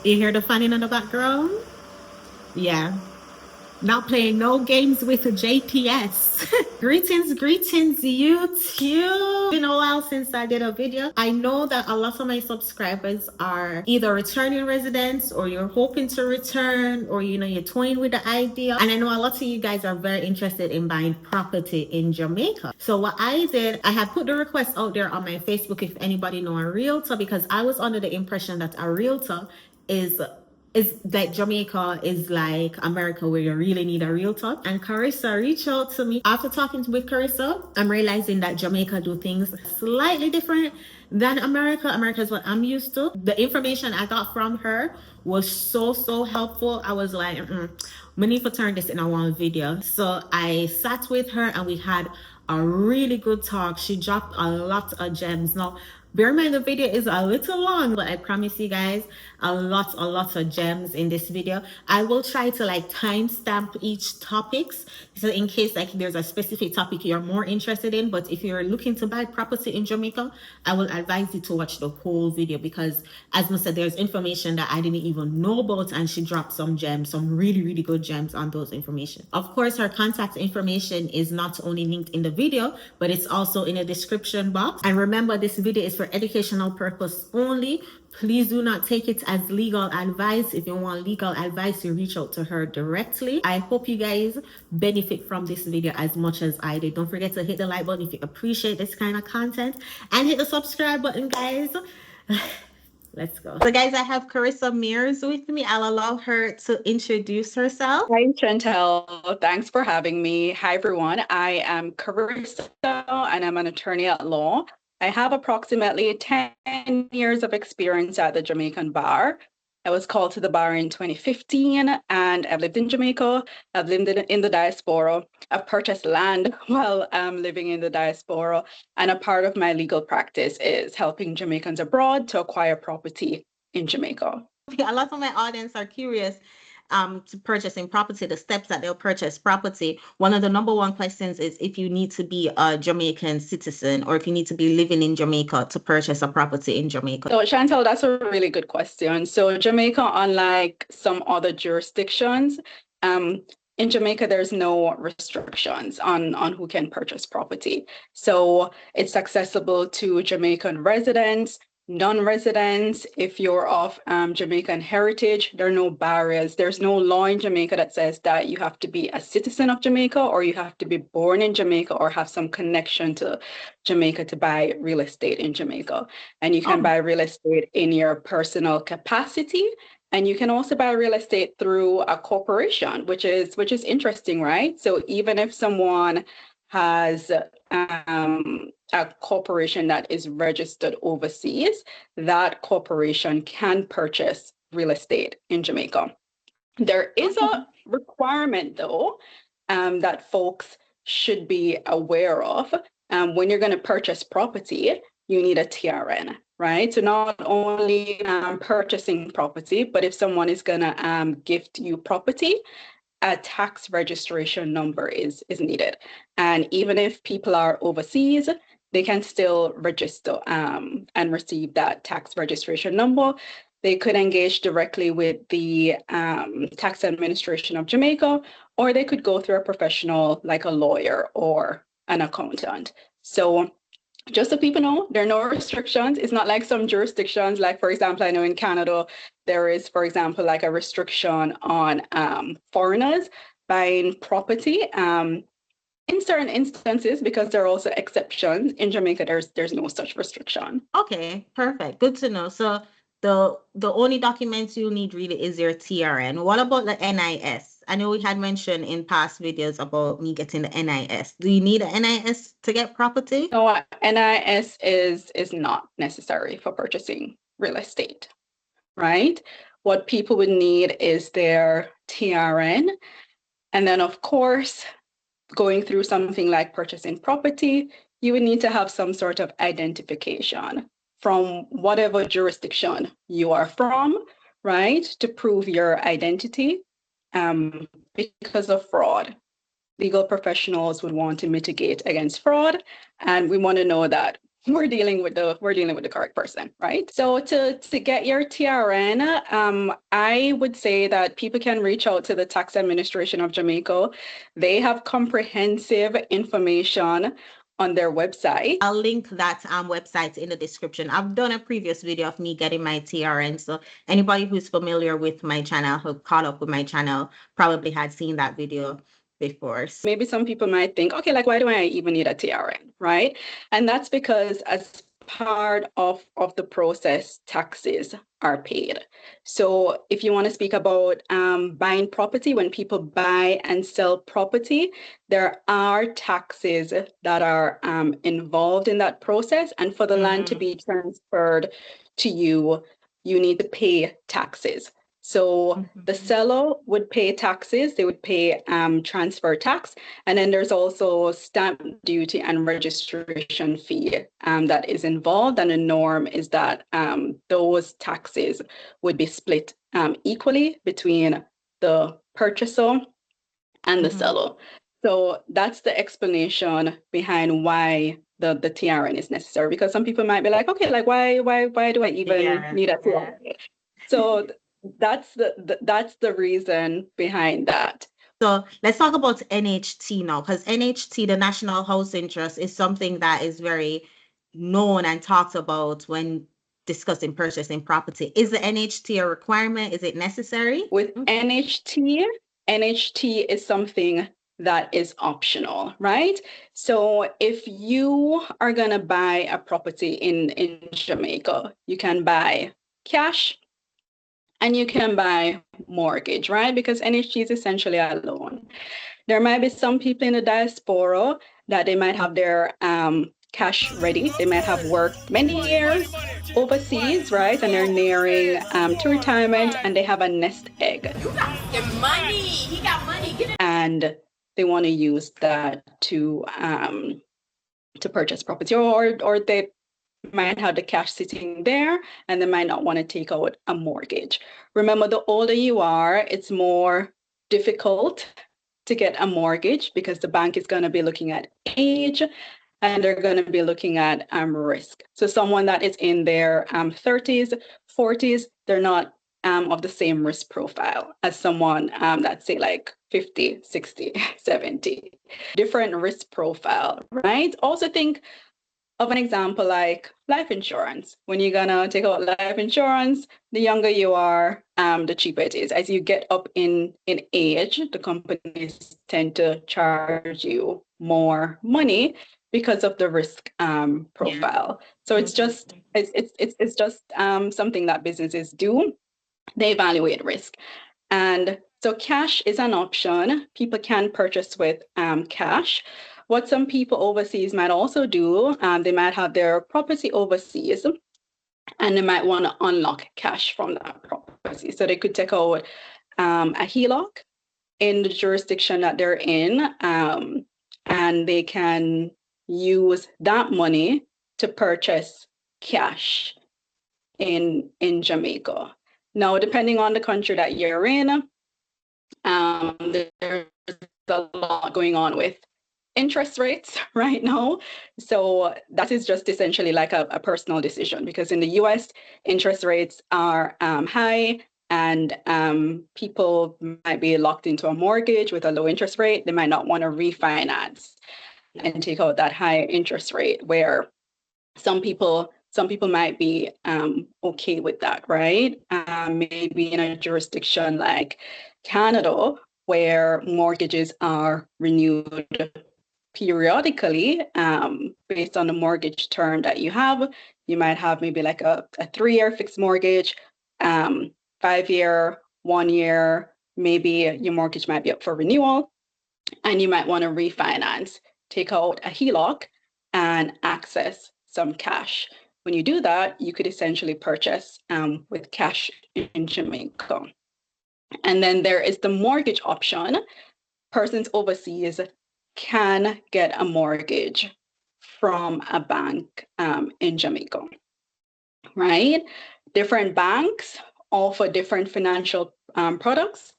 You hear the fan in the background? Yeah. Not playing no games with a JPS. Greetings, greetings, YouTube. Been a while since I did a video. I know that a lot of my subscribers are either returning residents or you're hoping to return or you're toying with the idea. And I know a lot of you guys are very interested in buying property in Jamaica. So what I did, I had put the request out there on my Facebook if anybody know a realtor, because I was under the impression that a realtor is that Jamaica is like America where you really need a realtor. And Carissa reached out to me. After talking with Carissa, I'm realizing that Jamaica do things slightly different than America. America is what I'm used to. The information I got from her was so helpful. I was like, we need to turn this in a one video. So I sat with her and we had a really good talk. She dropped a lot of gems. Now, bear in mind the video is a little long, but I promise you guys a lot of gems in this video. I will try to like timestamp each topics, so in case like there's a specific topic you're more interested in. But if you're looking to buy property in Jamaica, I will advise you to watch the whole video, because as I said, there's information that I didn't even know about, and she dropped some gems, some really good gems on those information. Of course, her contact information is not only linked in the video, but it's also in the description box. And remember, this video is for educational purpose only. Please do not take it as legal advice. If you want legal advice, you reach out to her directly. I hope you guys benefit from this video as much as I did. Don't forget to hit the like button if you appreciate this kind of content, and hit the subscribe button, guys. Let's go. So guys, I have Carissa Mears with me. I'll allow her to introduce herself. Hi, Chantelle. Thanks for having me. Hi, everyone. I am Carissa, and I'm an attorney at law. I have approximately 10 years of experience at the Jamaican bar. I was called to the bar in 2015, and I've lived in Jamaica. I've lived in the diaspora. I've purchased land while living in the diaspora. And a part of my legal practice is helping Jamaicans abroad to acquire property in Jamaica. A lot of my audience are curious to purchasing property, the steps that they'll purchase property. One of the number one questions is if you need to be a Jamaican citizen or if you need to be living in Jamaica to purchase a property in Jamaica. So Chantel, that's a really good question. So Jamaica, unlike some other jurisdictions, in Jamaica, there's no restrictions on who can purchase property. So it's accessible to Jamaican residents, non-residents. If you're of Jamaican heritage, there are no barriers. There's no law in Jamaica that says that you have to be a citizen of Jamaica or you have to be born in Jamaica or have some connection to Jamaica to buy real estate in Jamaica. And you can buy real estate in your personal capacity. And you can also buy real estate through a corporation, which is interesting, right? So even if someone has a corporation that is registered overseas, that corporation can purchase real estate in Jamaica. There is a requirement, though, that folks should be aware of. When you're going to purchase property, you need a TRN, right? So not only purchasing property, but if someone is going to gift you property, a tax registration number is needed. And even if people are overseas, they can still register and receive that tax registration number. They could engage directly with the tax administration of Jamaica, or they could go through a professional like a lawyer or an accountant. So just so people know, there are no restrictions. It's not like some jurisdictions, like, for example, I know in Canada, there is, for example, like a restriction on foreigners buying property in certain instances, because there are also exceptions. In Jamaica, there's no such restriction. Okay, perfect. Good to know. So the only documents you need really is your TRN. What about the NIS? I know we had mentioned in past videos about me getting the NIS. Do you need an NIS to get property? No, NIS is not necessary for purchasing real estate, right? What people would need is their TRN. And then, of course, going through something like purchasing property, you would need to have some sort of identification from whatever jurisdiction you are from, right, to prove your identity. Because of fraud, legal professionals would want to mitigate against fraud, and we want to know that we're dealing with the correct person, right? So to get your TRN, I would say that people can reach out to the Tax Administration of Jamaica. They have comprehensive information on their website. I'll link that website in the description. I've done a previous video of me getting my TRN. So anybody who's familiar with my channel, who caught up with my channel, probably had seen that video before. Maybe some people might think, okay, like, why do I even need a TRN, right? And that's because as part of the process, taxes are paid. So if you want to speak about buying property, when people buy and sell property, there are taxes that are involved in that process. And for the land to be transferred to you, you need to pay taxes. So the seller would pay taxes, they would pay transfer tax, and then there's also stamp duty and registration fee that is involved. And the norm is that those taxes would be split equally between the purchaser and the seller. So that's the explanation behind why the TRN is necessary, because some people might be like, okay, like why do I even need a TRN? So that's the reason behind that. So let's talk about NHT now, because NHT, the National Housing Trust, is something that is very known and talked about when discussing purchasing property. Is the NHT a requirement? Is it necessary? With NHT is something that is optional, right? So if you are going to buy a property in Jamaica, you can buy cash and you can buy mortgage, right? Because NHT is essentially a loan. There might be some people in the diaspora that they might have their cash ready. They might have worked many years overseas, right? And they're nearing to retirement, and they have a nest egg. You got money. He got money. And they want to use that to purchase property, or they might have the cash sitting there and they might not want to take out a mortgage. Remember, the older you are, it's more difficult to get a mortgage because the bank is going to be looking at age and they're going to be looking at risk. So someone that is in their 30s, 40s, they're not of the same risk profile as someone that's say like 50, 60, 70. Different risk profile, right? Also think of an example like life insurance. When you're gonna take out life insurance, the younger you are, the cheaper it is. As you get up in age, the companies tend to charge you more money because of the risk profile. So it's just something that businesses do. They evaluate risk. And so cash is an option. People can purchase with cash. What some people overseas might also do, they might have their property overseas and they might want to unlock cash from that property. So they could take out a HELOC in the jurisdiction that they're in, and they can use that money to purchase cash in Jamaica. Now, depending on the country that you're in, there's a lot going on with interest rates right now. So that is just essentially like a personal decision, because in the US, interest rates are high, and people might be locked into a mortgage with a low interest rate. They might not want to refinance and take out that high interest rate, where some people might be okay with that, right? Maybe in a jurisdiction like Canada, where mortgages are renewed periodically based on the mortgage term that you have. You might have maybe like a 3-year fixed mortgage, 5-year, 1 year, maybe your mortgage might be up for renewal, and you might want to refinance, take out a HELOC and access some cash. When you do that, you could essentially purchase with cash in Jamaica. And then there is the mortgage option. Persons overseas can get a mortgage from a bank in Jamaica, right? Different banks offer different financial products.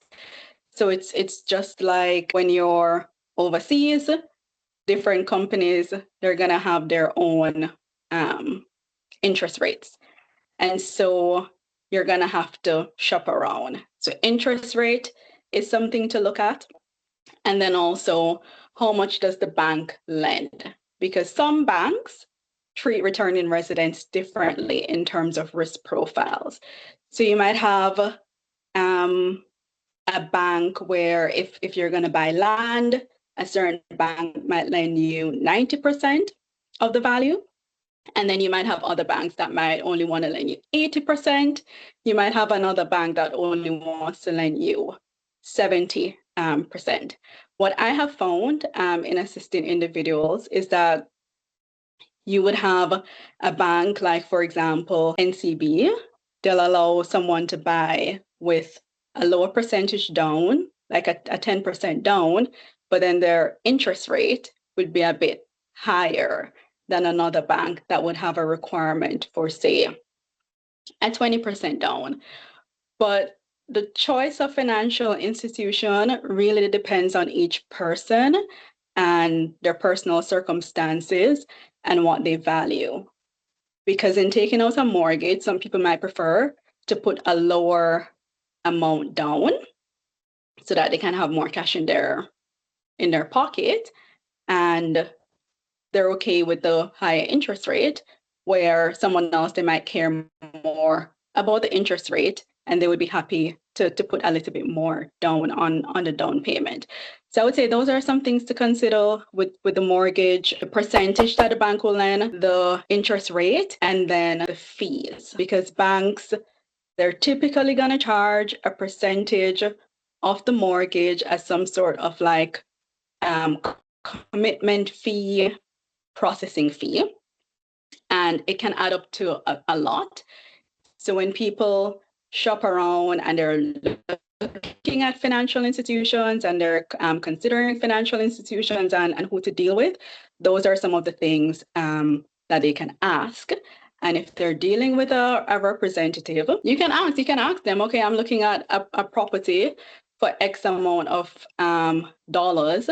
So it's just like when you're overseas, different companies, they're gonna have their own interest rates. And so you're going to have to shop around. So interest rate is something to look at. And then also, how much does the bank lend? Because some banks treat returning residents differently in terms of risk profiles. So you might have a bank where if you're going to buy land, a certain bank might lend you 90% of the value. And then you might have other banks that might only want to lend you 80%. You might have another bank that only wants to lend you 70%. What I have found in assisting individuals is that you would have a bank like, for example, NCB. They'll allow someone to buy with a lower percentage down, like a 10% down, but then their interest rate would be a bit higher than another bank that would have a requirement for, say, a 20% down. But the choice of financial institution really depends on each person and their personal circumstances and what they value. Because in taking out a mortgage, some people might prefer to put a lower amount down so that they can have more cash in their pocket, and they're okay with the higher interest rate, where someone else, they might care more about the interest rate and they would be happy to put a little bit more down on the down payment. So I would say those are some things to consider with the mortgage: the percentage that the bank will lend, the interest rate, and then the fees. Because banks, they're typically going to charge a percentage of the mortgage as some sort of like commitment fee, processing fee, and it can add up to a lot. So when people shop around and they're looking at financial institutions and they're considering financial institutions and who to deal with, those are some of the things that they can ask. And if they're dealing with a representative, you can ask them, okay, I'm looking at a property for X amount of dollars.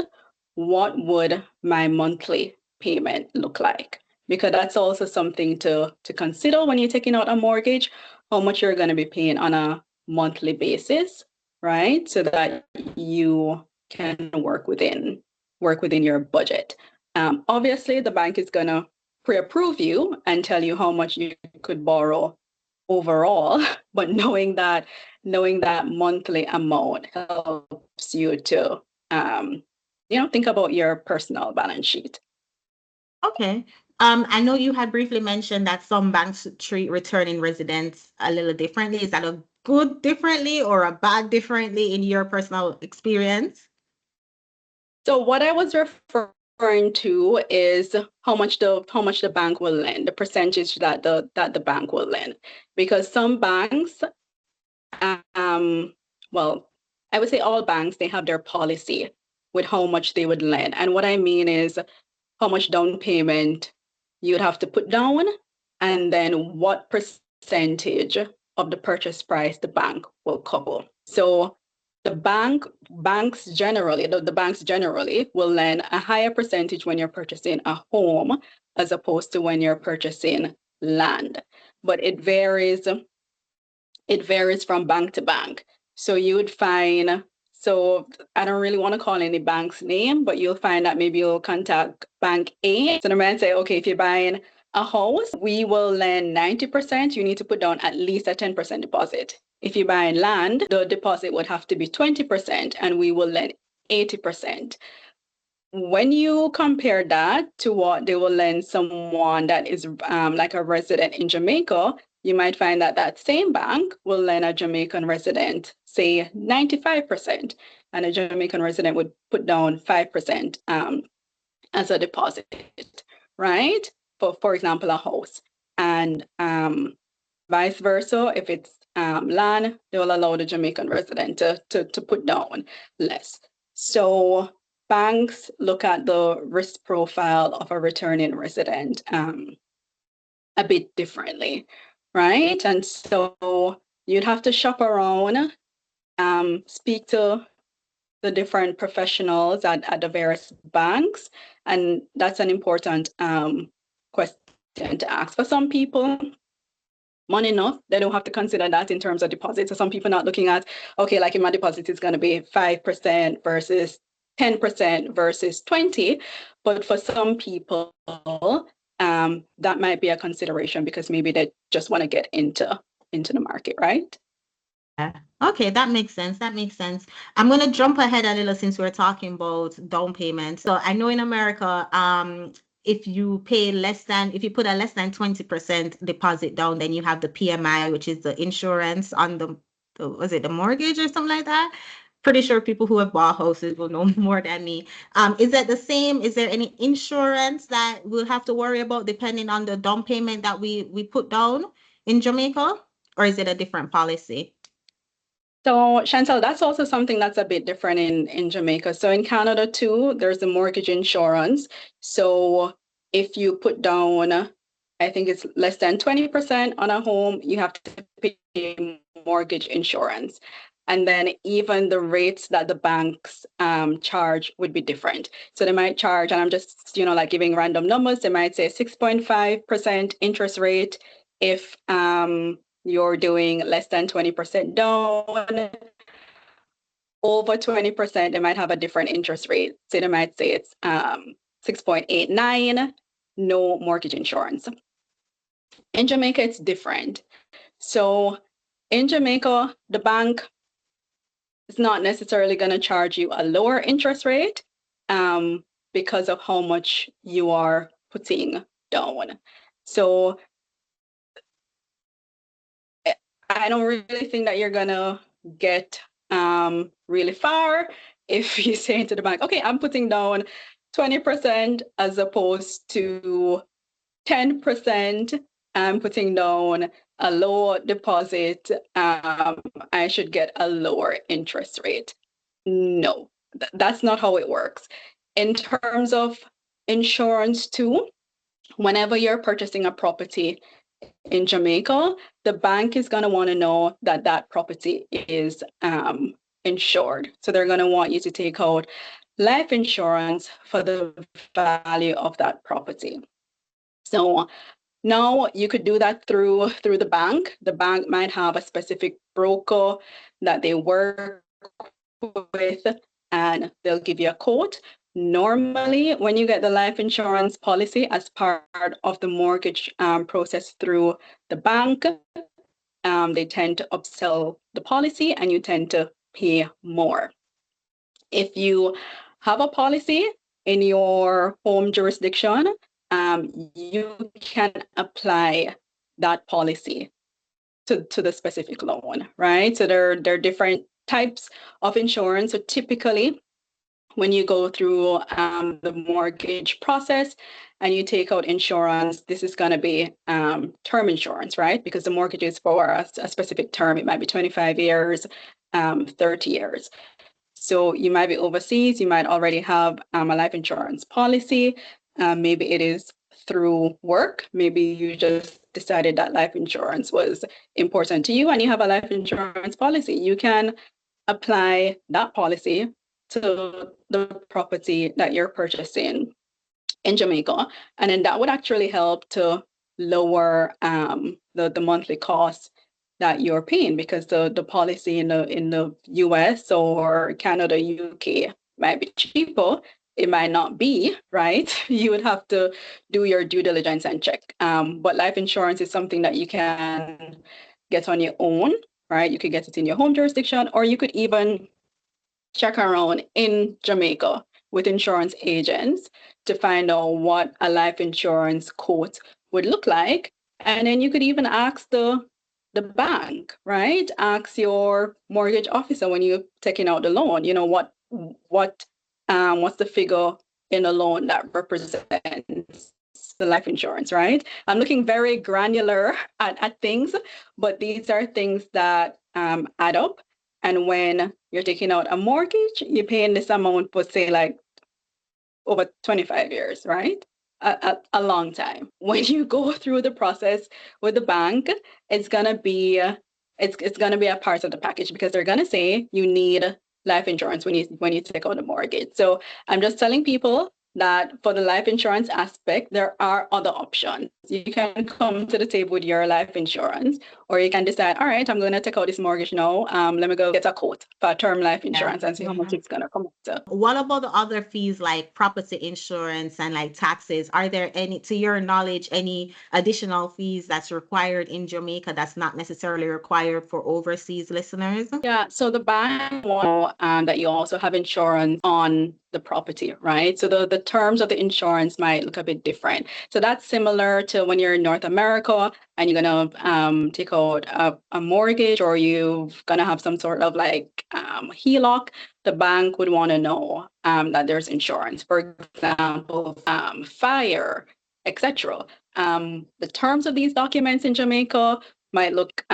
What would my monthly payment look like? Because that's also something to consider when you're taking out a mortgage, how much you're going to be paying on a monthly basis, right? So that you can work within your budget. Obviously, the bank is going to pre-approve you and tell you how much you could borrow overall, but knowing that monthly amount helps you to think about your personal balance sheet. Okay. I know you had briefly mentioned that some banks treat returning residents a little differently. Is that a good differently or a bad differently in your personal experience? So what I was referring to is how much the bank will lend, the percentage that the bank will lend, because some banks, well, I would say all banks, they have their policy with how much they would lend, and what I mean is how much down payment you would have to put down, and then what percentage of the purchase price the bank will cover. So the banks generally will lend a higher percentage when you're purchasing a home as opposed to when you're purchasing land. But it varies from bank to bank. So you would find, so I don't really want to call any bank's name, but you'll find that maybe you'll contact Bank A. So they might say, okay, if you're buying a house, we will lend 90%. You need to put down at least a 10% deposit. If you're buying land, the deposit would have to be 20%, and we will lend 80%. When you compare that to what they will lend someone that is like a resident in Jamaica, you might find that that same bank will lend a Jamaican resident, say 95%, and a Jamaican resident would put down 5% as a deposit, right? For example, a house. And vice versa, if it's land, they will allow the Jamaican resident to put down less. So banks look at the risk profile of a returning resident a bit differently, right? And so you'd have to shop around, speak to the different professionals at the various banks, and that's an important question tend to ask. For some people, money enough, they don't have to consider that in terms of deposit. So some people not looking at, okay, like if my deposit is going to be 5% versus 10% versus 20. But for some people, that might be a consideration because maybe they just want to get into the market, right? Yeah. Okay, that makes sense. That makes sense. I'm gonna jump ahead a little since we're talking about down payment. So I know in America, if you put a less than 20% deposit down, then you have the PMI, which is the insurance on was it the mortgage or something like that? Pretty sure people who have bought houses will know more than me. Is that the same? Is there any insurance that we'll have to worry about depending on the down payment that we put down in Jamaica, or is it a different policy? So Chantelle, that's also something that's a bit different in Jamaica. So in Canada too, there's the mortgage insurance. So if you put down, I think it's less than 20% on a home, you have to pay mortgage insurance. And then even the rates that the banks charge would be different. So they might charge, and I'm just, like giving random numbers, they might say 6.5% interest rate if you're doing less than 20% down. Over 20%, they might have a different interest rate. So they might say it's 6.89, no mortgage insurance. In Jamaica, it's different. So in Jamaica, the bank is not necessarily going to charge you a lower interest rate because of how much you are putting down. So I don't really think that you're gonna get really far if you say to the bank, okay, I'm putting down 20% as opposed to 10%. I'm putting down a low deposit. I should get a lower interest rate. No, that's not how it works. In terms of insurance too, whenever you're purchasing a property in Jamaica, the bank is going to want to know that that property is insured. So they're going to want you to take out life insurance for the value of that property. So now you could do that through the bank. The bank might have a specific broker that they work with, and they'll give you a quote. Normally, when you get the life insurance policy as part of the mortgage process through the bank, they tend to upsell the policy and you tend to pay more. If you have a policy in your home jurisdiction, you can apply that policy to the specific loan, right? So there are different types of insurance. So typically, when you go through the mortgage process and you take out insurance, this is going to be term insurance, right? Because the mortgage is for a specific term. It might be 25 years, 30 years. So you might be overseas. You might already have a life insurance policy. Maybe it is through work. Maybe you just decided that life insurance was important to you and you have a life insurance policy. You can apply that policy to the property that you're purchasing in Jamaica. And then that would actually help to lower the monthly costs that you're paying, because the policy in the US or Canada, UK might be cheaper. It might not be, right? You would have to do your due diligence and check. But life insurance is something that you can get on your own, right? You could get it in your home jurisdiction, or you could even check around in Jamaica with insurance agents to find out what a life insurance quote would look like. And then you could even ask the bank, right? Ask your mortgage officer when you're taking out the loan, what's the figure in a loan that represents the life insurance, right? I'm looking very granular at things, but these are things that add up. And when you're taking out a mortgage, you're paying this amount for, say, like over 25 years, right? A long time. When you go through the process with the bank, it's gonna be a part of the package, because they're gonna say you need life insurance when you take out a mortgage. So I'm just telling people that for the life insurance aspect, there are other options. You can come to the table with your life insurance, or you can decide, all right, I'm going to take out this mortgage now. Let me go get a quote for term life insurance and see how much it's going to come up to. What about the other fees like property insurance and like taxes? Are there any, to your knowledge, any additional fees that's required in Jamaica that's not necessarily required for overseas listeners? Yeah, so the bank want that you also have insurance on the property, right? So the terms of the insurance might look a bit different. So that's similar to when you're in North America and you're gonna take out a mortgage, or you're gonna have some sort of like HELOC. The bank would want to know that there's insurance, for example, fire, etc. The terms of these documents in Jamaica might look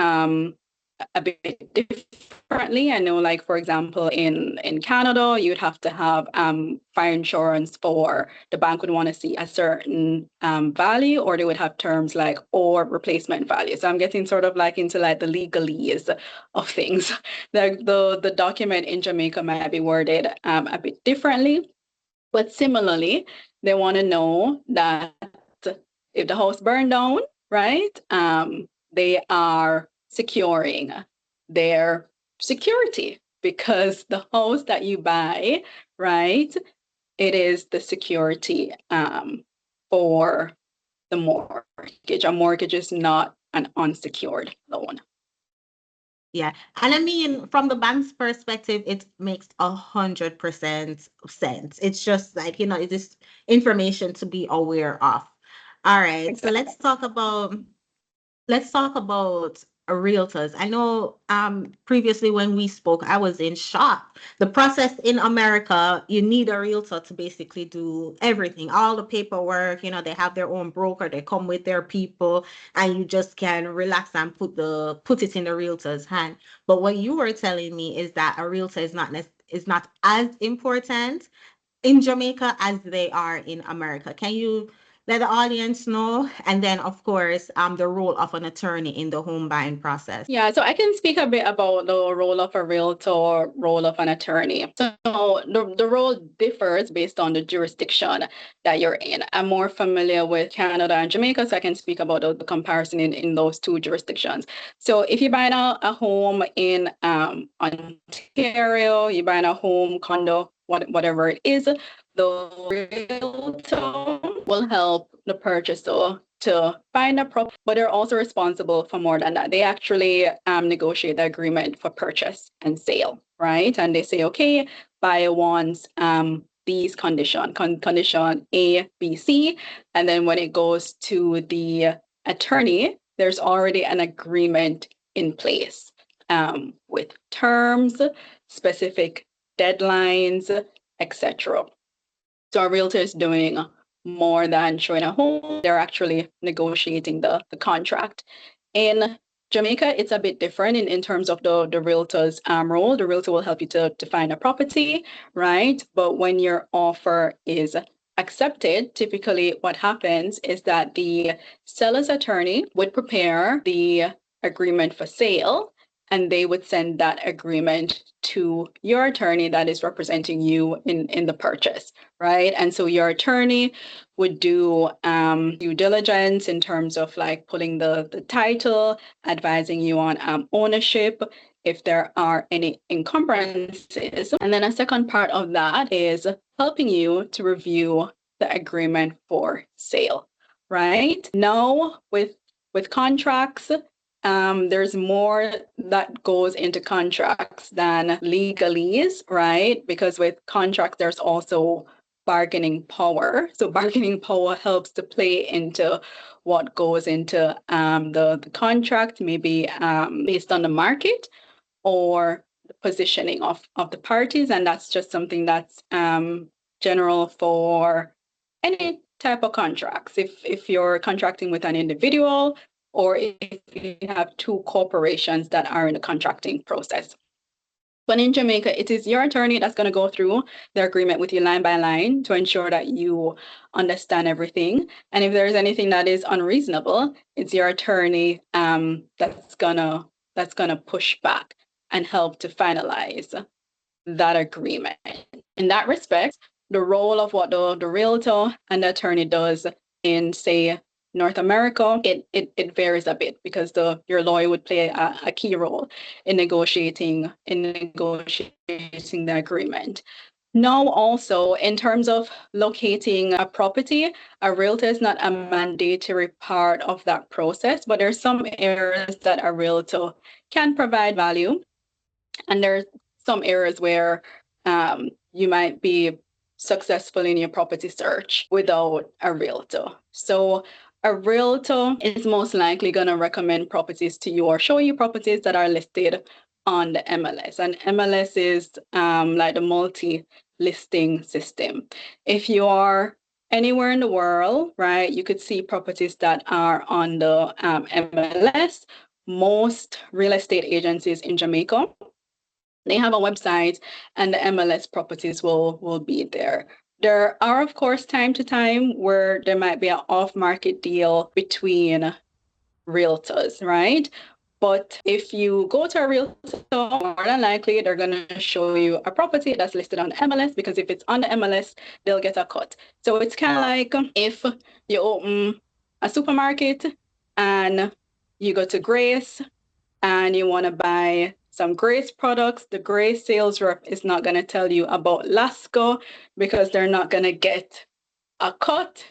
a bit differently. I know, like, for example, in Canada, you'd have to have fire insurance for the bank would want to see a certain value, or they would have terms like or replacement value. So I'm getting sort of like into like the legalese of things. The document in Jamaica might be worded a bit differently, but similarly, they want to know that if the house burned down, right, they are securing their security, because the house that you buy, right, it is the security for the mortgage. A mortgage is not an unsecured loan. Yeah. And I mean, from the bank's perspective, it makes 100% sense. It's just like, it is information to be aware of. All right. So let's talk about realtors. I know previously when we spoke, I was in shock. The process in America, you need a realtor to basically do everything, all the paperwork. They have their own broker, they come with their people, and you just can relax and put it in the realtor's hand. But what you were telling me is that a realtor is not as important in Jamaica as they are in America. Can you let the audience know? And then, of course, the role of an attorney in the home buying process. Yeah, so I can speak a bit about the role of a realtor, role of an attorney. So the role differs based on the jurisdiction that you're in. I'm more familiar with Canada and Jamaica, so I can speak about the comparison in those two jurisdictions. So if you're buying a home in Ontario, you're buying a home, condo, whatever it is, the realtor will help the purchaser to find a property, but they're also responsible for more than that. They actually negotiate the agreement for purchase and sale, right? And they say, okay, buyer wants these condition A, B, C. And then when it goes to the attorney, there's already an agreement in place with terms, specific deadlines, etc. So a realtor is doing more than showing a home. They're actually negotiating the contract. In Jamaica, it's a bit different in terms of the realtor's role. The realtor will help you to find a property, right? But when your offer is accepted, typically what happens is that the seller's attorney would prepare the agreement for sale, and they would send that agreement to your attorney that is representing you in the purchase, right? And so your attorney would do due diligence in terms of like pulling the title, advising you on ownership, if there are any encumbrances. And then a second part of that is helping you to review the agreement for sale, right? Now with contracts, there's more that goes into contracts than legalese, right? Because with contracts, there's also bargaining power. So bargaining power helps to play into what goes into the contract, maybe based on the market or the positioning of the parties. And that's just something that's general for any type of contracts. If you're contracting with an individual, or if you have two corporations that are in the contracting process. But in Jamaica, it is your attorney that's going to go through the agreement with you line by line to ensure that you understand everything. And if there's anything that is unreasonable, it's your attorney that's gonna push back and help to finalize that agreement. In that respect, the role of what the realtor and the attorney does in, say, North America, it varies a bit because your lawyer would play a key role in negotiating the agreement. Now, also, in terms of locating a property, a realtor is not a mandatory part of that process, but there's some areas that a realtor can provide value, and there's some areas where you might be successful in your property search without a realtor. So a realtor is most likely going to recommend properties to you or show you properties that are listed on the MLS. And MLS is like the multi-listing system. If you are anywhere in the world, right, you could see properties that are on the MLS. Most real estate agencies in Jamaica, they have a website, and the MLS properties will be there. There are, of course, time to time where there might be an off-market deal between realtors, right? But if you go to a realtor, more than likely they're going to show you a property that's listed on the MLS, because if it's on the MLS, they'll get a cut. So it's kind of like if you open a supermarket and you go to Grace and you want to buy some Grace products, the Grace sales rep is not going to tell you about Lasco because they're not going to get a cut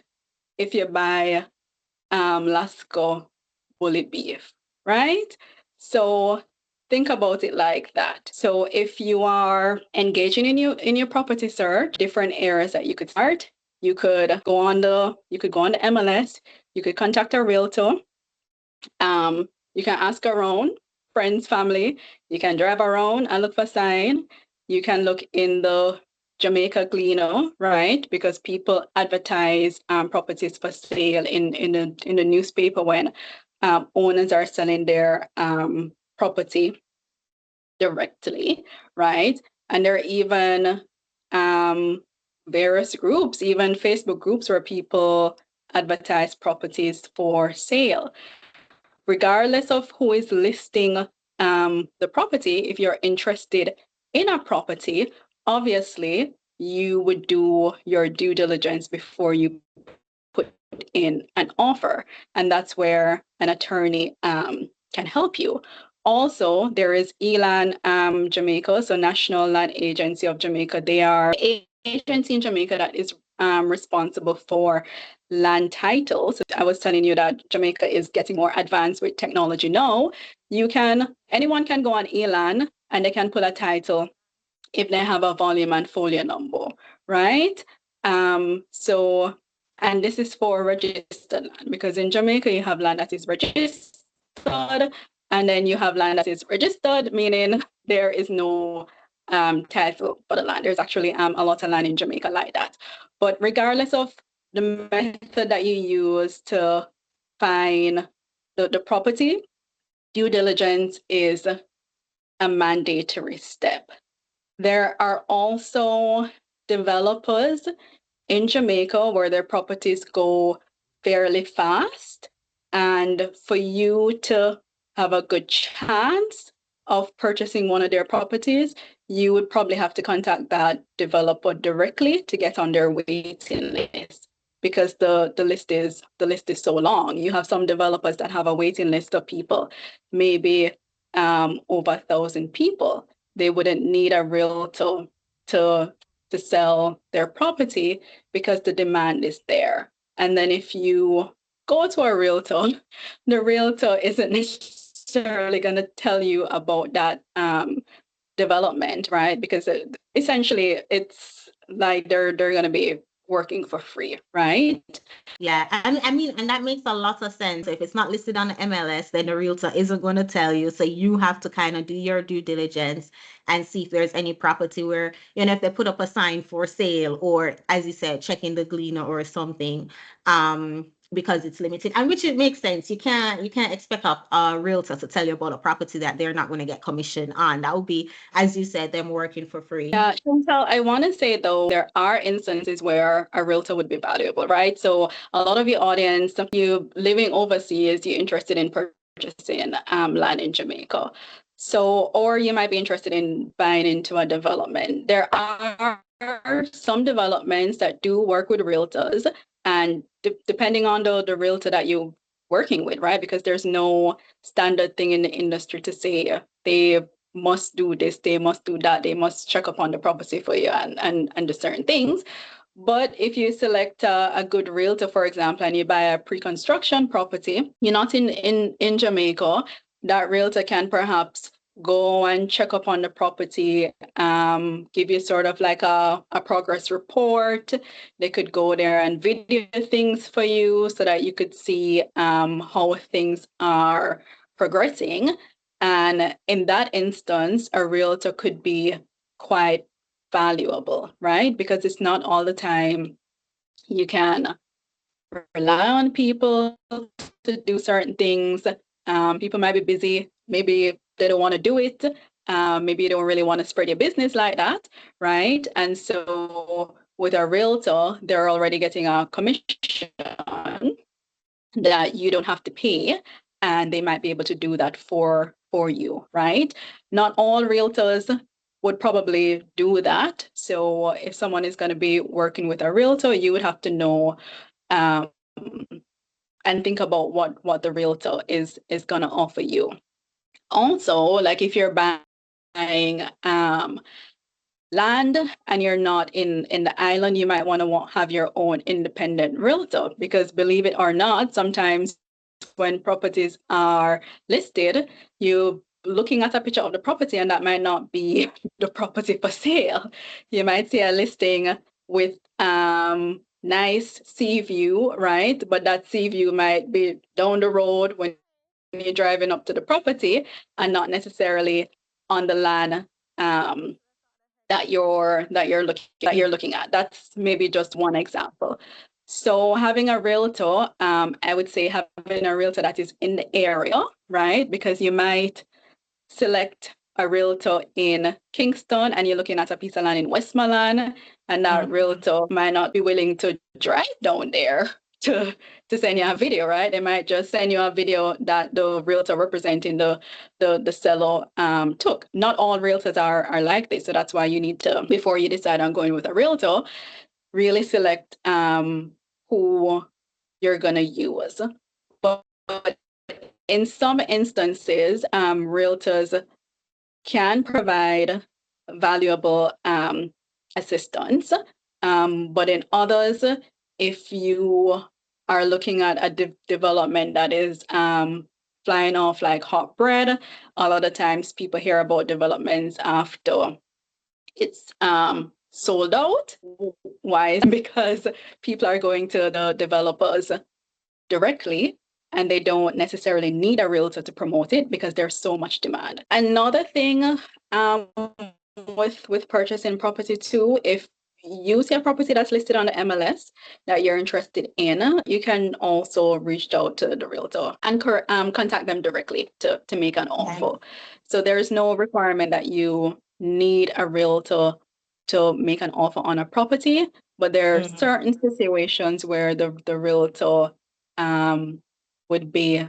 if you buy Lasco bully beef, right? So think about it like that. So if you are engaging in your property search, different areas that you could start, you could go on the MLS, you could contact a realtor, you can ask around, friends, family, you can drive around and look for sign. You can look in the Jamaica Gleaner, right? Because people advertise properties for sale in the newspaper when owners are selling their property directly, right? And there are even various groups, even Facebook groups where people advertise properties for sale. Regardless of who is listing the property, if you're interested in a property, obviously you would do your due diligence before you put in an offer. And that's where an attorney can help you. Also, there is ELAN Jamaica, so National Land Agency of Jamaica. They are an agency in Jamaica that is responsible for land titles. I was telling you that Jamaica is getting more advanced with technology now. Anyone can go on ELAN and they can pull a title if they have a volume and folio number, right? And this is for registered land, because in Jamaica you have land that is registered, and then you have land that is registered, meaning there is no title for the land. There's actually a lot of land in Jamaica like that. But regardless of the method that you use to find the property, due diligence is a mandatory step. There are also developers in Jamaica where their properties go fairly fast. And for you to have a good chance of purchasing one of their properties, you would probably have to contact that developer directly to get on their waiting list, because the list is so long. You have some developers that have a waiting list of people, maybe over 1,000 people. They wouldn't need a realtor to sell their property because the demand is there. And then if you go to a realtor, the realtor isn't necessarily going to tell you about that development, right? Because essentially it's like they're going to be working for free, right? Yeah, I mean, and that makes a lot of sense. If it's not listed on the MLS, then the realtor isn't going to tell you. So you have to kind of do your due diligence and see if there's any property where, if they put up a sign for sale, or as you said, check in the Gleaner or something, because it's limited, and which it makes sense. You can't expect a realtor to tell you about a property that they're not going to get commission on. That would be, as you said, them working for free. Yeah, Chantel, I want to say though, there are instances where a realtor would be valuable, right? So a lot of your audience, you living overseas, you're interested in purchasing land in Jamaica. So, or you might be interested in buying into a development. There are some developments that do work with realtors, and depending on the realtor that you're working with, right? Because there's no standard thing in the industry to say they must do this, they must do that, they must check up on the property for you and do certain things. But if you select a good realtor, for example, and you buy a pre-construction property, you're not in Jamaica, that realtor can perhaps go and check up on the property, give you sort of like a progress report. They could go there and video things for you so that you could see how things are progressing. And in that instance, a realtor could be quite valuable, right? Because it's not all the time you can rely on people to do certain things. People might be busy. Maybe they don't want to do it. Maybe you don't really want to spread your business like that, right? And so with a realtor, they're already getting a commission that you don't have to pay, and they might be able to do that for you, right? Not all realtors would probably do that. So if someone is going to be working with a realtor, you would have to know and think about what the realtor is going to offer you. Also, like if you're buying land and you're not in the island, you might want to have your own independent realtor, because believe it or not, sometimes when properties are listed, you looking at a picture of the property and that might not be the property for sale. You might see a listing with nice sea view, right? But that sea view might be down the road when you're driving up to the property and not necessarily on the land that you're looking at. That's maybe just one example. So having a realtor, I would say having a realtor that is in the area, right? Because you might select a realtor in Kingston and you're looking at a piece of land in Westmoreland, and that realtor might not be willing to drive down there to send you a video, right? They might just send you a video that the realtor representing the seller took. Not all realtors are like this. So that's why you need to, before you decide on going with a realtor, really select who you're gonna use. But in some instances, realtors can provide valuable assistance. But in others, if you are looking at a development that is flying off like hot bread, a lot of times people hear about developments after it's sold out. Why? Because people are going to the developers directly, and they don't necessarily need a realtor to promote it because there's so much demand. Another thing with purchasing property too, if you see a property that's listed on the MLS that you're interested in, you can also reach out to the realtor and contact them directly to make an offer. So there is no requirement that you need a realtor to make an offer on a property, but there are certain situations where the realtor would be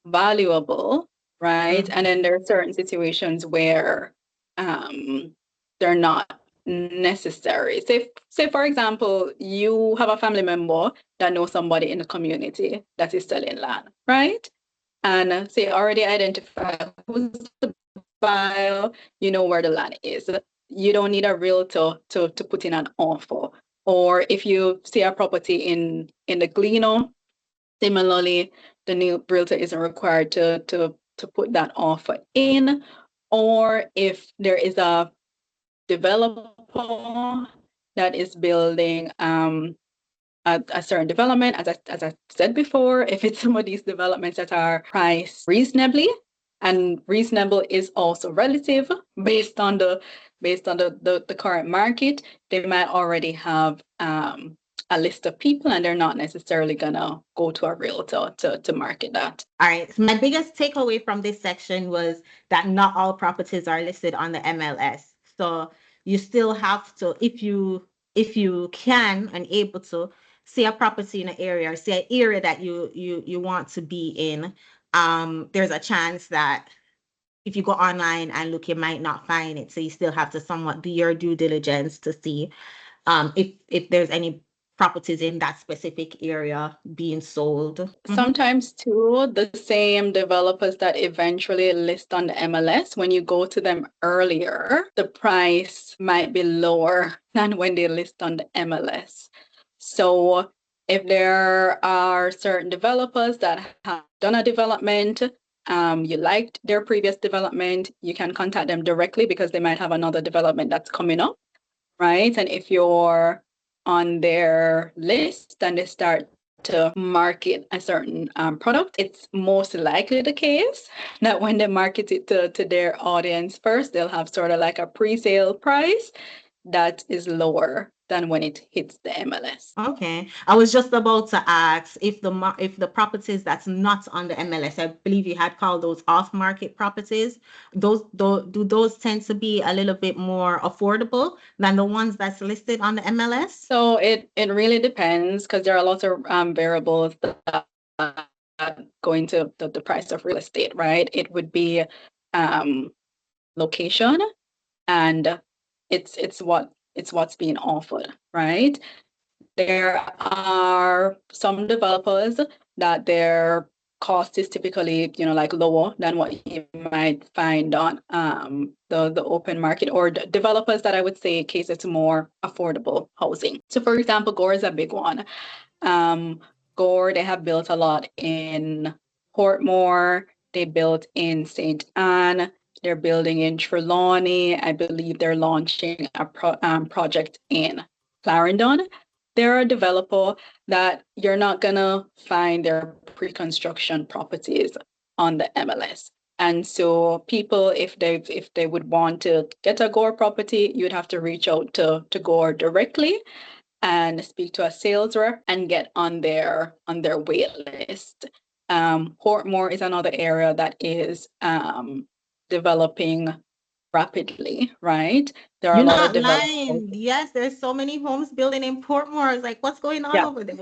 valuable, right? And then there are certain situations where they're not necessary. Say for example, you have a family member that knows somebody in the community that is selling land, right? And say already identify who's the buyer, you know where the land is. You don't need a realtor to put in an offer. Or if you see a property in the Gleno, similarly, the new realtor isn't required to put that offer in. Or if there is a developer that is building a certain development, as I said before, if it's some of these developments that are priced reasonably, and reasonable is also relative based on the current market, they might already have a list of people, and they're not necessarily gonna go to a realtor to market that. All right. So my biggest takeaway from this section was that not all properties are listed on the MLS. So you still have to, if you can and able to see a property in an area, or see an area that you want to be in, there's a chance that if you go online and look, you might not find it. So you still have to somewhat do your due diligence to see if there's any properties in that specific area being sold. Sometimes too, the same developers that eventually list on the MLS, when you go to them earlier, the price might be lower than when they list on the MLS. So if there are certain developers that have done a development, you liked their previous development, you can contact them directly because they might have another development that's coming up, right? And if you're on their list and they start to market a certain product, it's most likely the case that when they market it to their audience first, they'll have sort of like a pre-sale price that is lower than when it hits the MLS. Okay. I was just about to ask if the properties that's not on the MLS, I believe you had called those off-market properties, do those tend to be a little bit more affordable than the ones that's listed on the MLS? So it really depends because there are lots of variables that go into the price of real estate, right? It would be location, and it's what's being offered, right? There are some developers that their cost is typically, like lower than what you might find on the open market, or developers that I would say cater to more affordable housing. So for example, Gore is a big one. Gore, they have built a lot in Portmore, they built in St. Anne, they're building in Trelawney. I believe they're launching a project in Clarendon. They're a developer that you're not gonna find their pre-construction properties on the MLS. And so people, if they would want to get a Gore property, you'd have to reach out to Gore directly and speak to a sales rep and get on their wait list. Portmore is another area that is developing rapidly, right? There are You're a lot of not developers. lying. Yes, there's so many homes building in Portmore. It's like, what's going on Yeah. over there?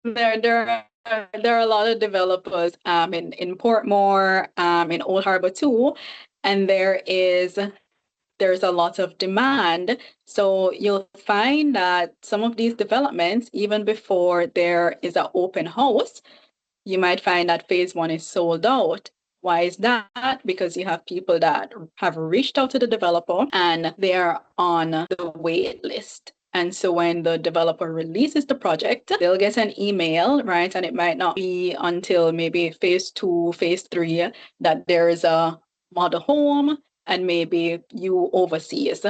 There are a lot of developers in Portmore, in Old Harbor too, and there's a lot of demand. So you'll find that some of these developments, even before there is an open house, you might find that phase one is sold out. Why is that? Because you have people that have reached out to the developer and they're on the wait list. And so when the developer releases the project, they'll get an email, right? And it might not be until maybe phase two, phase three that there is a model home, and maybe you overseas.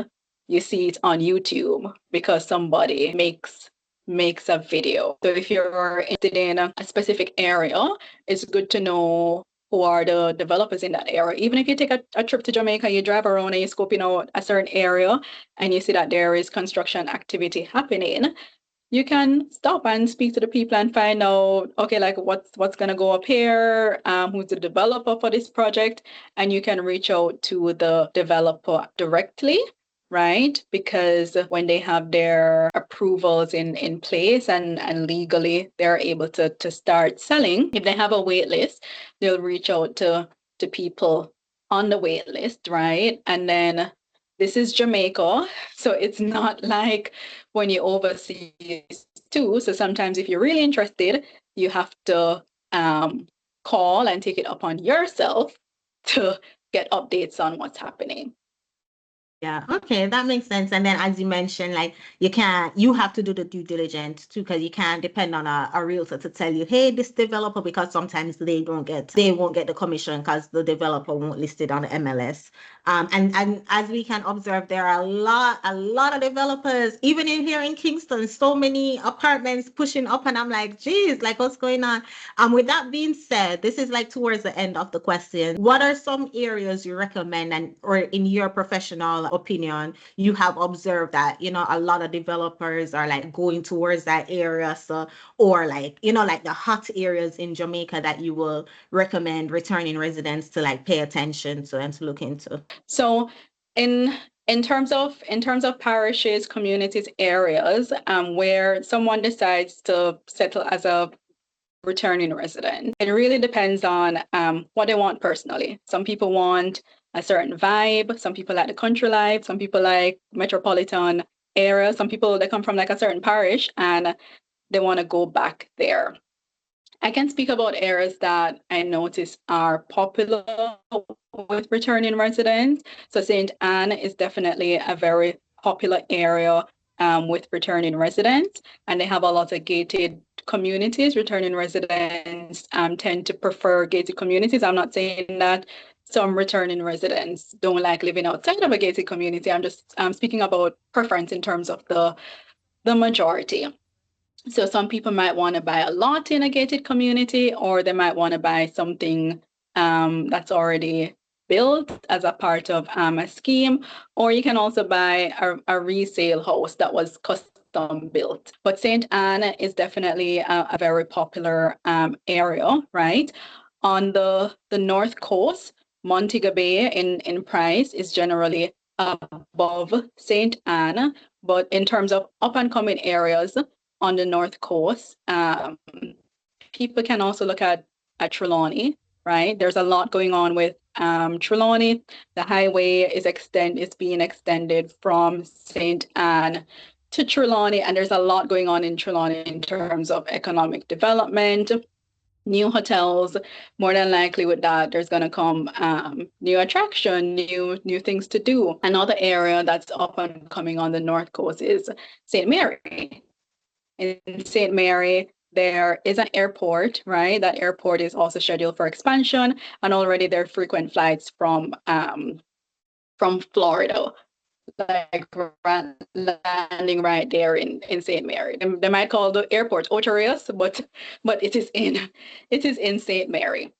You see it on YouTube because somebody makes a video. So if you're interested in a specific area, it's good to know who are the developers in that area. Even if you take a trip to Jamaica, you drive around and you're scoping out a certain area and you see that there is construction activity happening, you can stop and speak to the people and find out, okay, like what's gonna go up here, who's the developer for this project, and you can reach out to the developer directly, right? Because when they have their approvals in place and legally they're able to start selling, if they have a wait list, they'll reach out to people on the wait list, right? And then this is Jamaica, so it's not like when you overseas too. So sometimes if you're really interested, you have to call and take it upon yourself to get updates on what's happening. Yeah, okay, that makes sense. And then as you mentioned, like you have to do the due diligence too, because you can't depend on a realtor to tell you, hey, this developer, because sometimes they won't get the commission because the developer won't list it on the MLS. And as we can observe, there are a lot of developers, even in here in Kingston, so many apartments pushing up, and I'm like, geez, like what's going on? With that being said, this is like towards the end of the question. What are some areas you recommend, or in your professional opinion, you have observed that, a lot of developers are like going towards that area, so, or like, like the hot areas in Jamaica that you will recommend returning residents to like pay attention to and to look into? So in terms of parishes, communities, areas where someone decides to settle as a returning residents. It really depends on what they want personally. Some people want a certain vibe. Some people like the country life. Some people like metropolitan area. Some people, they come from like a certain parish and they want to go back there. I can speak about areas that I notice are popular with returning residents. So St. Anne is definitely a very popular area with returning residents, and they have a lot of gated communities. Returning residents tend to prefer gated communities. I'm not saying that some returning residents don't like living outside of a gated community. I'm just speaking about preference in terms of the majority. So some people might want to buy a lot in a gated community, or they might want to buy something that's already built as a part of a scheme, or you can also buy a resale house that was custom built. But St. Anne is definitely a very popular area, right? On the north coast, Montego Bay in price is generally above St. Anne, but in terms of up and coming areas on the north coast, people can also look at Trelawney, right? There's a lot going on with Trelawney. The highway is being extended from St. Anne to Trelawney, and there's a lot going on in Trelawney in terms of economic development, new hotels. More than likely with that, there's going to come new attraction, new things to do. Another area that's up and coming on the north coast is St. Mary. In St. Mary, there is an airport, right? That airport is also scheduled for expansion, and already there are frequent flights from Florida, like landing right there in St. Mary. They might call the airport Otorius, but it is in St. Mary.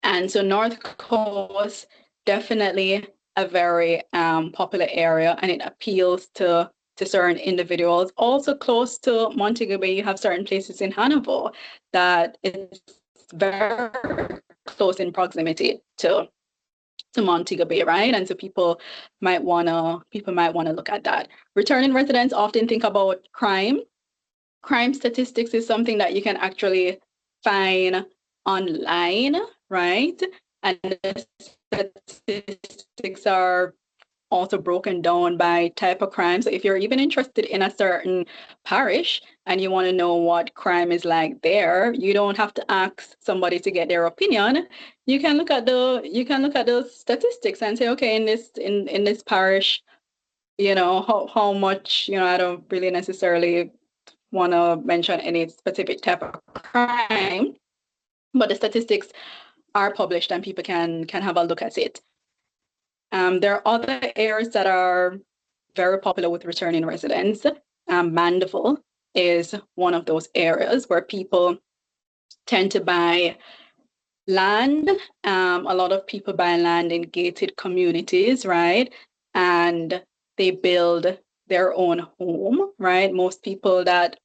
And so North Coast, definitely a very popular area, and it appeals to certain individuals. Also close to Montego Bay, you have certain places in Hannibal that is very close in proximity to Montego Bay, right? And so people might wanna look at that. Returning residents often think about crime. Crime statistics is something that you can actually find online, right? And the statistics are also broken down by type of crime. So if you're even interested in a certain parish and you want to know what crime is like there, you don't have to ask somebody to get their opinion. You can look at the statistics and say, okay, in this parish, how much, I don't really necessarily want to mention any specific type of crime, but the statistics are published and people can have a look at it. There are other areas that are very popular with returning residents. Mandeville is one of those areas where people tend to buy land. A lot of people buy land in gated communities, right? And they build their own home, right? Most people that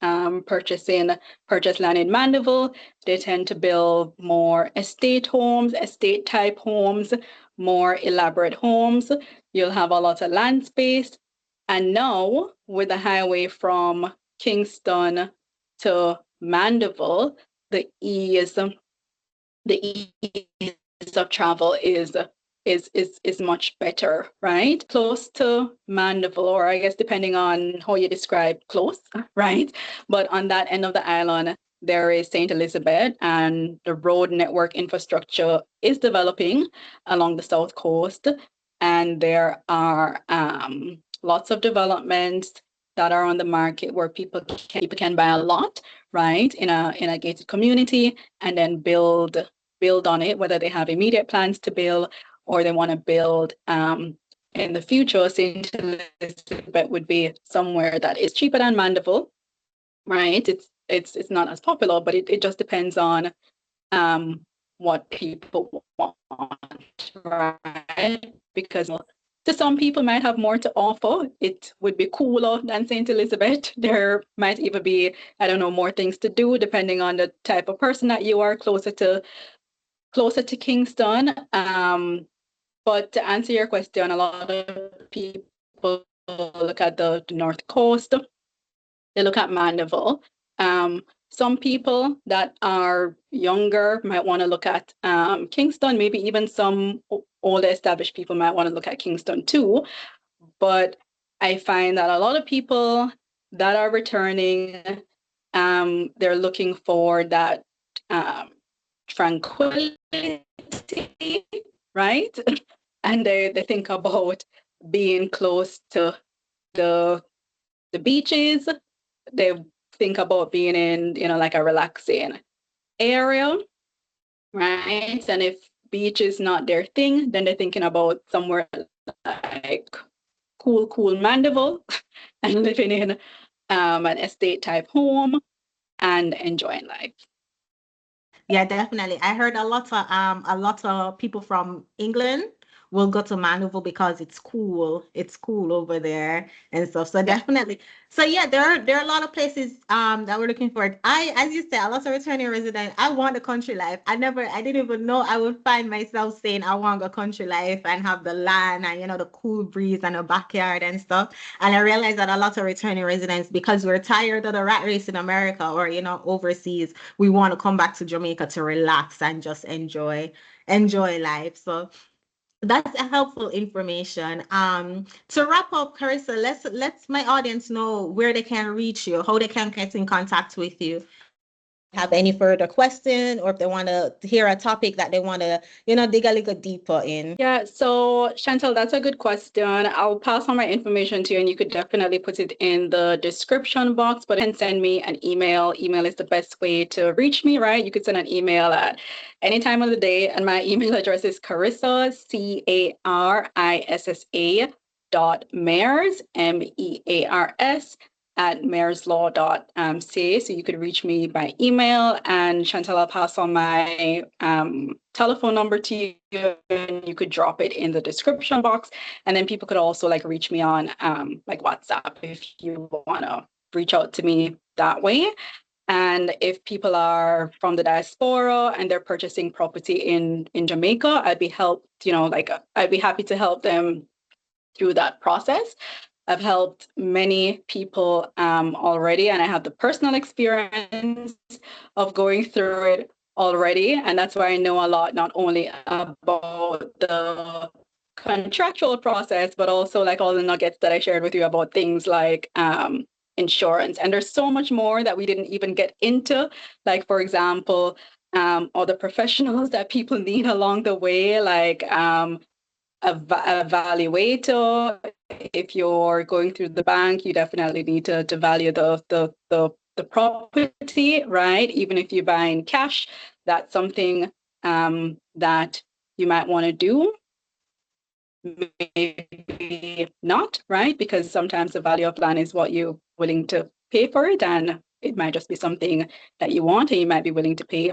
purchase land in Mandeville, they tend to build more estate type homes, more elaborate homes. You'll have a lot of land space. And now with the highway from Kingston to Mandeville, the ease of travel is much better, right? Close to Mandeville, or I guess depending on how you describe close, right? But on that end of the island, there is St. Elizabeth, and the road network infrastructure is developing along the south coast, and there are lots of developments that are on the market where people can buy a lot, right, in a gated community, and then build on it, whether they have immediate plans to build or they want to build in the future. St. Elizabeth would be somewhere that is cheaper than Mandeville, right? It's not as popular, but it just depends on what people want, right? Because to some people might have more to offer. It would be cooler than St. Elizabeth. There might even be, I don't know, more things to do depending on the type of person that you are, closer to Kingston. But to answer your question, a lot of people look at the North Coast. They look at Mandeville. some people that are younger might want to look at Kingston. Maybe even some older established people might want to look at Kingston too. But I find that a lot of people that are returning, they're looking for that tranquility, right? And they think about being close to the beaches. They think about being in, like a relaxing area, right? And if beach is not their thing, then they're thinking about somewhere like cool Mandeville and living in an estate type home and enjoying life. Yeah, definitely. I heard a lot of people from England will go to Maneuver because it's cool. It's cool over there and stuff. So definitely. So yeah, there are a lot of places that we're looking for. As you said, a lot of returning residents. I want the country life. I didn't even know I would find myself saying I want a country life and have the land and the cool breeze and a backyard and stuff. And I realized that a lot of returning residents, because we're tired of the rat race in America or overseas, we want to come back to Jamaica to relax and just enjoy life. So that's a helpful information. To wrap up, Carissa, let's my audience know where they can reach you, how they can get in contact with you. Have any further question, or if they want to hear a topic that they want to, dig a little deeper in. Yeah, so Chantel, that's a good question. I'll pass on my information to you and you could definitely put it in the description box, but you can send me an email. Email is the best way to reach me, right? You could send an email at any time of the day. And my email address is Carissa, CARISSA .Mears, at mearslaw.ca. So you could reach me by email, and Chantel, I'll pass on my telephone number to you, and you could drop it in the description box. And then people could also reach me on like WhatsApp if you want to reach out to me that way. And if people are from the diaspora and they're purchasing property in Jamaica, I'd be happy to help them through that process. I've helped many people already, and I have the personal experience of going through it already. And that's why I know a lot, not only about the contractual process, but also all the nuggets that I shared with you about things like insurance. And there's so much more that we didn't even get into, for example, all the professionals that people need along the way, like a valuator. If you're going through the bank, you definitely need to value the property, right? Even if you buy in cash, that's something that you might want to do. Maybe not, right? Because sometimes the value of land is what you're willing to pay for it, and it might just be something that you want, and you might be willing to pay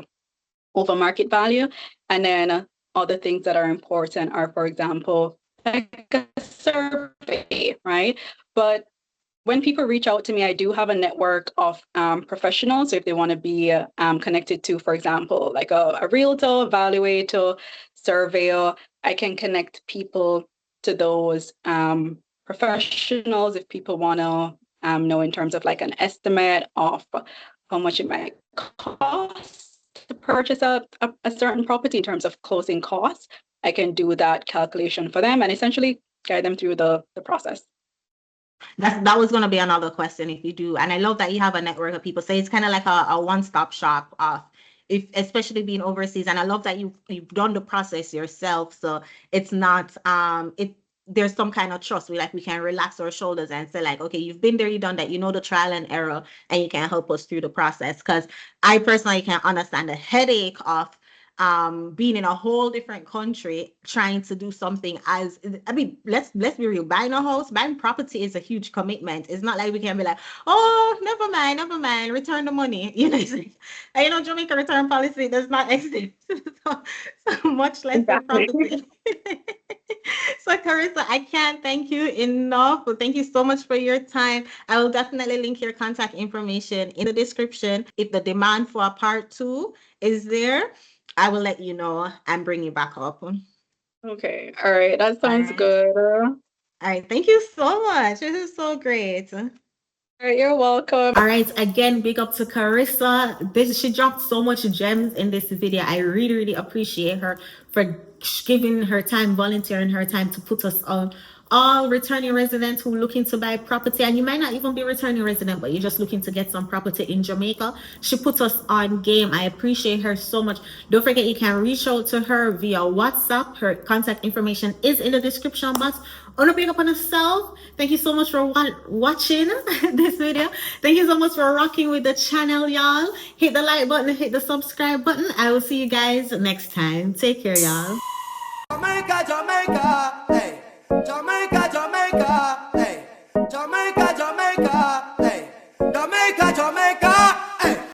over market value. And then other things that are important are, for example, like a survey, right? But when people reach out to me, I do have a network of professionals. So if they want to be connected to, for example, like a realtor, evaluator, surveyor, I can connect people to those professionals if people want to know in terms of an estimate of how much it might cost to purchase a certain property in terms of closing costs. I can do that calculation for them and essentially guide them through the process. That was going to be another question if you do. And I love that you have a network of people. So it's kind of like a one-stop shop of, especially being overseas. And I love that you've done the process yourself. So it's not, there's some kind of trust. We can relax our shoulders and say okay, you've been there, you've done that, the trial and error, and you can help us through the process. Because I personally can understand the headache of being in a whole different country trying to do something. Let's be real, buying property is a huge commitment. It's not like we can be like, oh, never mind, return the money. Jamaica return policy does not exist. so much less the property. So Carissa, I can't thank you enough. Thank you so much for your time. I will definitely link your contact information in the description. If the demand for a part 2 is there, I will let you know and bring you back up. Okay. All right. That sounds good. All right. Thank you so much. This is so great. All right, you're welcome. All right, again, big up to Carissa. She dropped so much gems in this video. I really, really appreciate her for giving her time, volunteering her time to put us on. All returning residents who are looking to buy property, and you might not even be returning resident, but you're just looking to get some property in Jamaica. She put us on game. I appreciate her so much. Don't forget, you can reach out to her via WhatsApp. Her contact information is in the description box. On a big up on herself. Thank you so much for watching this video. Thank you so much for rocking with the channel, y'all. Hit the like button and hit the subscribe button. I will see you guys next time. Take care, y'all. Jamaica, Jamaica, hey. Jamaica, Jamaica.